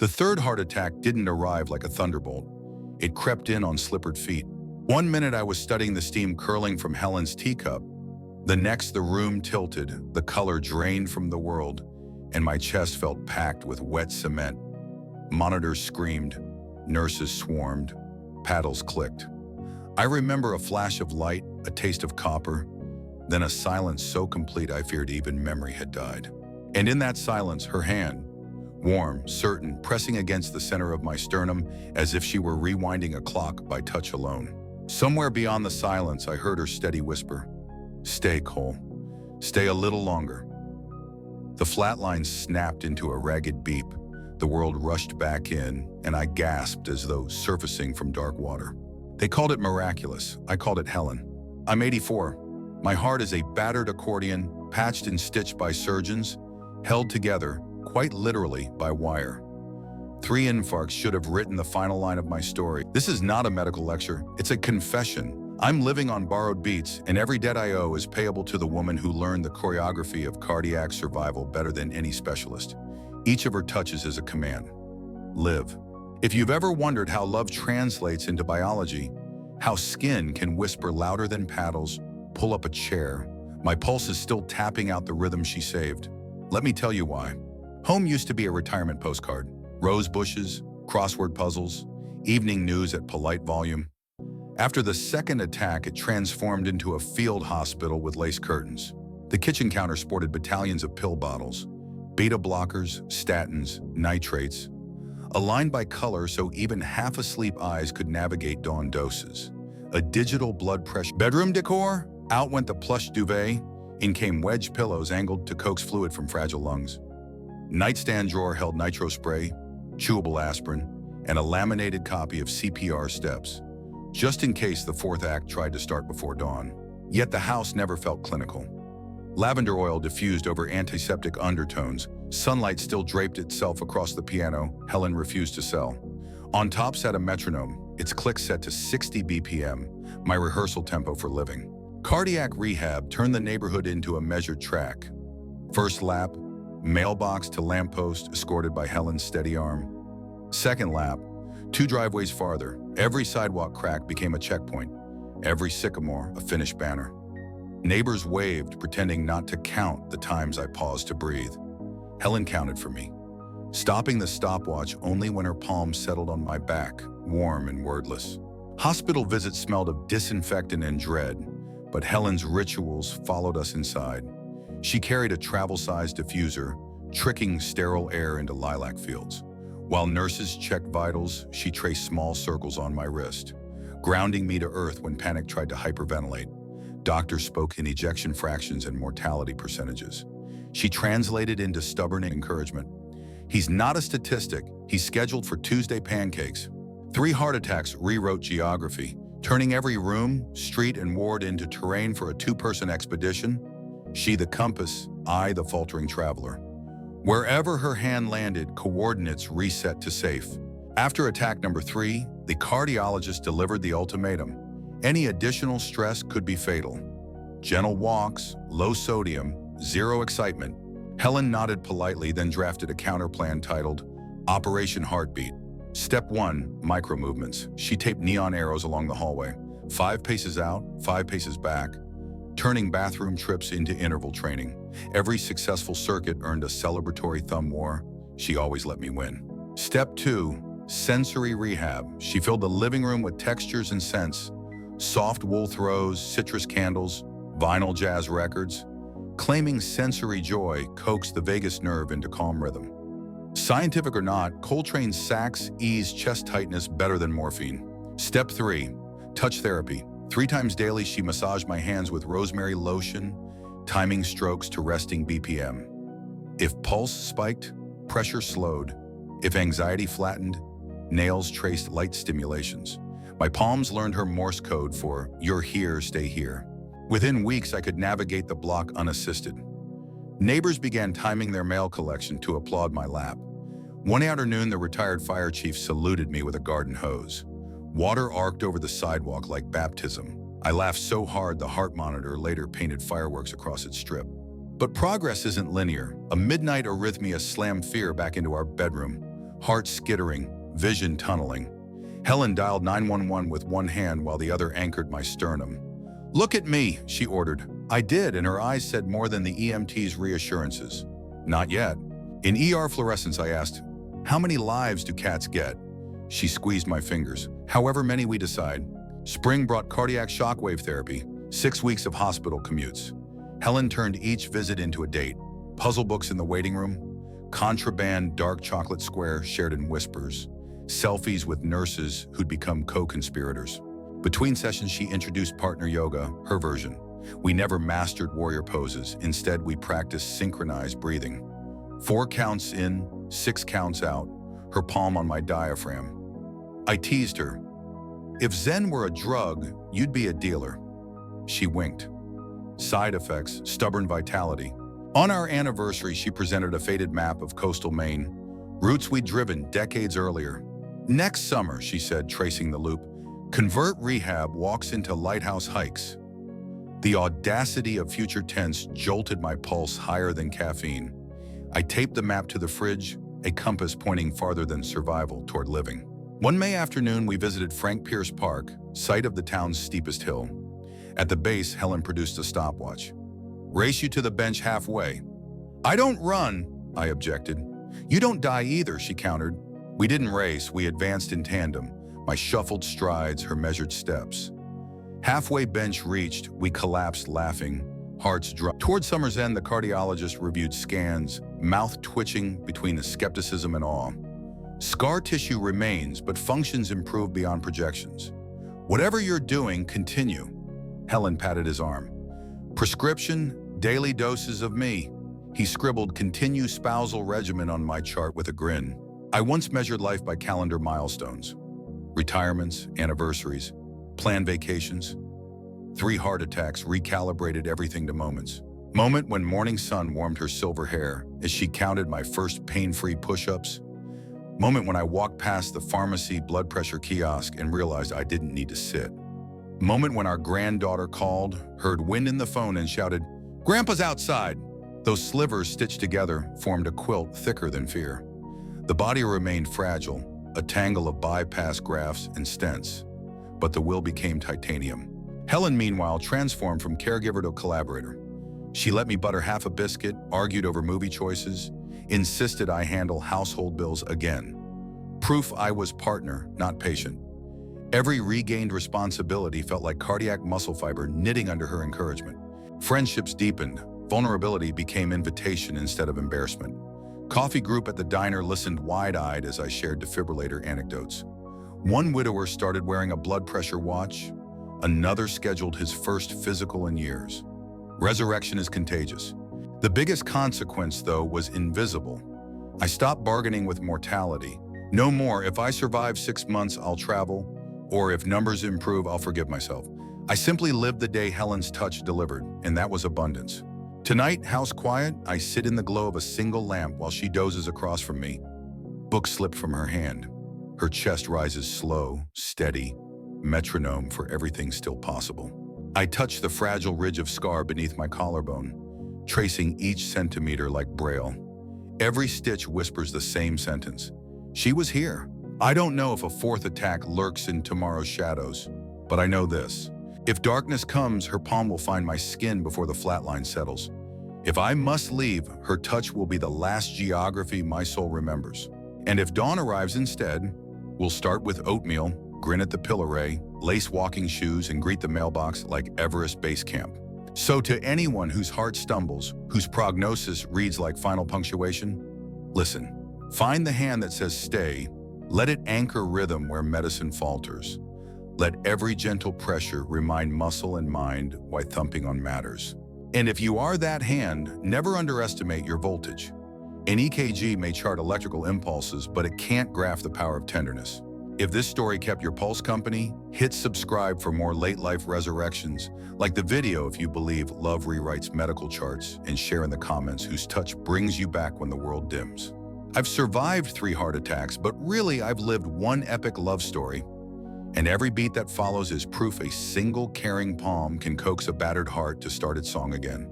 The third heart attack didn't arrive like a thunderbolt. It crept in on slippered feet. One minute I was studying the steam curling from Helen's teacup. The next, the room tilted, the color drained from the world, and my chest felt packed with wet cement. Monitors screamed, nurses swarmed, paddles clicked. I remember a flash of light, a taste of copper, then a silence so complete I feared even memory had died. And in that silence, her hand, warm, certain, pressing against the center of my sternum as if she were rewinding a clock by touch alone. Somewhere beyond the silence, I heard her steady whisper, "Stay, Cole. Stay a little longer." The flat line snapped into a ragged beep. The world rushed back in, and I gasped as though surfacing from dark water. They called it miraculous. I called it Helen. I'm 84. My heart is a battered accordion, patched and stitched by surgeons, held together, quite literally, by wire. 3 infarcts should have written the final line of my story. This is not a medical lecture. It's a confession. I'm living on borrowed beats, and every debt I owe is payable to the woman who learned the choreography of cardiac survival better than any specialist. Each of her touches is a command. Live. If you've ever wondered how love translates into biology, how skin can whisper louder than paddles, pull up a chair, my pulse is still tapping out the rhythm she saved. Let me tell you why. Home used to be a retirement postcard. Rose bushes, crossword puzzles, evening news at polite volume. After the second attack, it transformed into a field hospital with lace curtains. The kitchen counter sported battalions of pill bottles, beta blockers, statins, nitrates, aligned by color so even half-asleep eyes could navigate dawn doses. A digital blood pressure. Bedroom decor? Out went the plush duvet. In came wedge pillows angled to coax fluid from fragile lungs. Nightstand drawer held nitro spray, chewable aspirin, and a laminated copy of CPR steps, just in case the fourth act tried to start before dawn. Yet the house never felt clinical. Lavender oil diffused over antiseptic undertones. Sunlight still draped itself across the piano Helen refused to sell. On top sat a metronome, its click set to 60 BPM, my rehearsal tempo for living. Cardiac rehab turned the neighborhood into a measured track. First lap, mailbox to lamppost escorted by Helen's steady arm. Second lap, 2 driveways farther, every sidewalk crack became a checkpoint, every sycamore a finished banner. Neighbors waved, pretending not to count the times I paused to breathe. Helen counted for me, stopping the stopwatch only when her palm settled on my back, warm and wordless. Hospital visits smelled of disinfectant and dread, but Helen's rituals followed us inside. She carried a travel-sized diffuser, tricking sterile air into lilac fields. While nurses checked vitals, she traced small circles on my wrist, grounding me to earth when panic tried to hyperventilate. Doctors spoke in ejection fractions and mortality percentages. She translated into stubborn encouragement. He's not a statistic. He's scheduled for Tuesday pancakes. 3 heart attacks rewrote geography, turning every room, street, and ward into terrain for a 2-person expedition. She the compass, I the faltering traveler. Wherever her hand landed, coordinates reset to safe. After attack number 3, the cardiologist delivered the ultimatum. Any additional stress could be fatal. Gentle walks, low sodium, 0 excitement. Helen nodded politely, then drafted a counterplan titled Operation Heartbeat. Step 1, micro movements. She taped neon arrows along the hallway. 5 paces out, 5 paces back, turning bathroom trips into interval training. Every successful circuit earned a celebratory thumb war. She always let me win. Step 2, sensory rehab. She filled the living room with textures and scents. Soft wool throws, citrus candles, vinyl jazz records. Claiming sensory joy coaxed the vagus nerve into calm rhythm. Scientific or not, Coltrane's sax eased chest tightness better than morphine. Step 3, touch therapy. 3 times daily, she massaged my hands with rosemary lotion, timing strokes to resting BPM. If pulse spiked, pressure slowed. If anxiety flattened, nails traced light stimulations. My palms learned her Morse code for "you're here, stay here." Within weeks, I could navigate the block unassisted. Neighbors began timing their mail collection to applaud my lap. One afternoon, the retired fire chief saluted me with a garden hose. Water arced over the sidewalk like baptism. I laughed so hard the heart monitor later painted fireworks across its strip. But progress isn't linear. A midnight arrhythmia slammed fear back into our bedroom. heart skittering, vision tunneling. Helen dialed 911 with one hand while the other anchored my sternum. "Look at me," she ordered. I did, and her eyes said more than the EMT's reassurances. "Not yet." In ER fluorescence, I asked, "How many lives do cats get?" She squeezed my fingers. "However many we decide." Spring brought cardiac shockwave therapy, 6 weeks of hospital commutes. Helen turned each visit into a date. Puzzle books in the waiting room, contraband dark chocolate square shared in whispers, selfies with nurses who'd become co-conspirators. Between sessions, she introduced partner yoga, her version. We never mastered warrior poses. Instead, we practiced synchronized breathing. 4 counts in, 6 counts out, her palm on my diaphragm. I teased her. "If Zen were a drug, you'd be a dealer." She winked. Side effects, stubborn vitality. On our anniversary, she presented a faded map of coastal Maine, routes we'd driven decades earlier. "Next summer," she said, tracing the loop, "convert rehab walks into lighthouse hikes." The audacity of future tense jolted my pulse higher than caffeine. I taped the map to the fridge, a compass pointing farther than survival toward living. One May afternoon, we visited Frank Pierce Park, site of the town's steepest hill. At the base, Helen produced a stopwatch. "Race you to the bench halfway." "I don't run," I objected. "You don't die either," she countered. We didn't race, we advanced in tandem, my shuffled strides, her measured steps. Halfway bench reached, we collapsed laughing, hearts dropped. Toward summer's end, the cardiologist reviewed scans, mouth twitching between the skepticism and awe. "Scar tissue remains, but functions improve beyond projections. Whatever you're doing, continue." Helen patted his arm. "Prescription, daily doses of me." He scribbled "continue spousal regimen" on my chart with a grin. I once measured life by calendar milestones. Retirements, anniversaries, planned vacations. 3 heart attacks recalibrated everything to moments. Moment when morning sun warmed her silver hair as she counted my first pain-free push-ups. Moment when I walked past the pharmacy blood pressure kiosk and realized I didn't need to sit. Moment when our granddaughter called, heard wind in the phone and shouted, "Grandpa's outside!" Those slivers stitched together formed a quilt thicker than fear. The body remained fragile, a tangle of bypass grafts and stents, but the will became titanium. Helen, meanwhile, transformed from caregiver to collaborator. She let me butter half a biscuit, argued over movie choices, insisted I handle household bills again. Proof I was partner, not patient. Every regained responsibility felt like cardiac muscle fiber knitting under her encouragement. Friendships deepened. Vulnerability became invitation instead of embarrassment. Coffee group at the diner listened wide-eyed as I shared defibrillator anecdotes. One widower started wearing a blood pressure watch. Another scheduled his first physical in years. Resurrection is contagious. The biggest consequence, though, was invisible. I stopped bargaining with mortality. No more, if I survive 6 months, I'll travel, or if numbers improve, I'll forgive myself. I simply lived the day Helen's touch delivered, and that was abundance. Tonight, house quiet, I sit in the glow of a single lamp while she dozes across from me. Book slipped from her hand. Her chest rises slow, steady, metronome for everything still possible. I touch the fragile ridge of scar beneath my collarbone, tracing each centimeter like braille. Every stitch whispers the same sentence. She was here. I don't know if a 4th attack lurks in tomorrow's shadows, but I know this. If darkness comes, her palm will find my skin before the flatline settles. If I must leave, her touch will be the last geography my soul remembers. And if dawn arrives instead, we'll start with oatmeal, grin at the pill array, lace walking shoes, and greet the mailbox like Everest Base Camp. So to anyone whose heart stumbles, whose prognosis reads like final punctuation, listen. Find the hand that says stay. Let it anchor rhythm where medicine falters. Let every gentle pressure remind muscle and mind why thumping on matters. And if you are that hand, never underestimate your voltage. An EKG may chart electrical impulses, but it can't graph the power of tenderness. If this story kept your pulse company, hit subscribe for more late-life resurrections. Like the video if you believe love rewrites medical charts, and share in the comments whose touch brings you back when the world dims. I've survived 3 heart attacks, but really I've lived one epic love story. And every beat that follows is proof a single caring palm can coax a battered heart to start its song again.